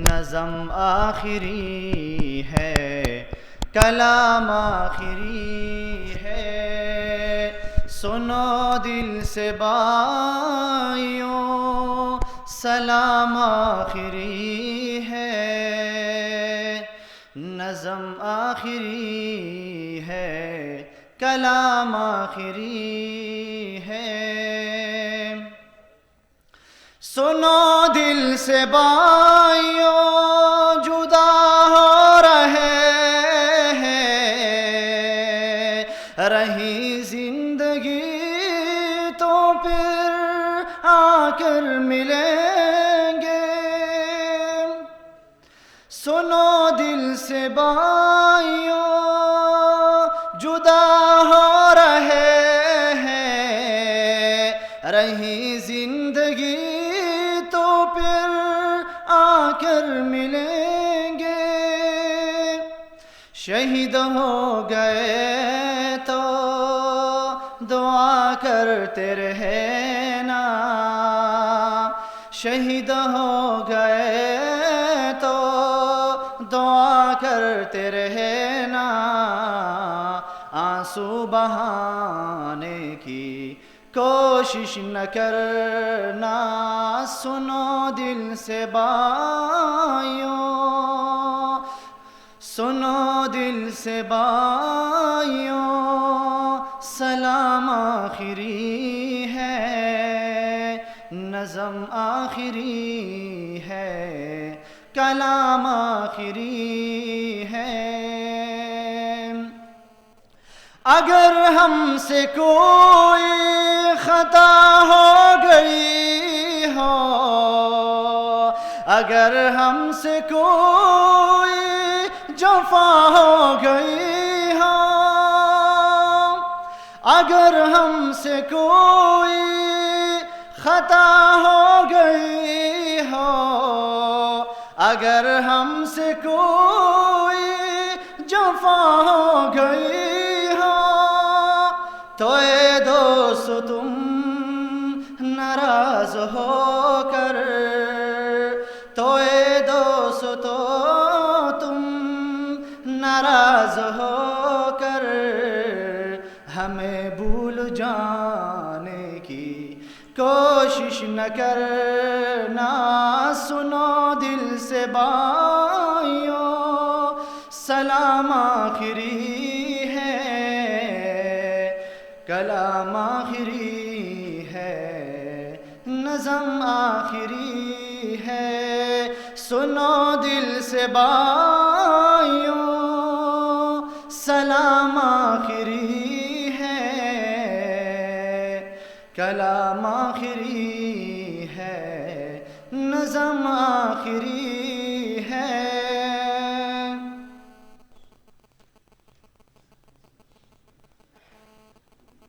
نظم آخری ہے، کلام آخری ہے، سنو دل سے بھائیوں سلام آخری ہے، نظم آخری ہے، کلام آخری ہے۔ سنو دل سے بھائیوں جدا ہو رہے ہیں، رہی زندگی تو پھر آ کر ملیں گے۔ سنو دل سے بھائیوں جدا ہو رہے ہیں، رہی زندگی تو پھر آ کر ملیں گے۔ شہید ہو گئے تو دعا کرتے رہنا، شہید ہو گئے تو دعا کرتے رہنا، آنسو بہانے کی کوشش نہ کرنا۔ سنو دل سے بھائیوں، سنو دل سے بھائیوں سلام آخری ہے، نظم آخری ہے، کلام آخری ہے۔ اگر ہم سے کوئی خطا ہو گئی ہو، اگر ہم سے کوئی جفا ہو گئی ہو، اگر ہم سے کوئی خطا ہو گئی ہو، اگر ہم سے کوئی جفا ہو گئی ہو، تو اے دوست تم ناراض ہو کر، تو اے دوست تم ناراض ہو کر ہمیں بھول جانے کی کوشش نہ کرنا۔ سنو دل سے بھائیوں سلام آخری ہے، کلام آخری ہے، نظم آخری ہے۔ سنو دل سے بھائیوں سلام آخری ہے، کلام آخری ہے، نظم آخری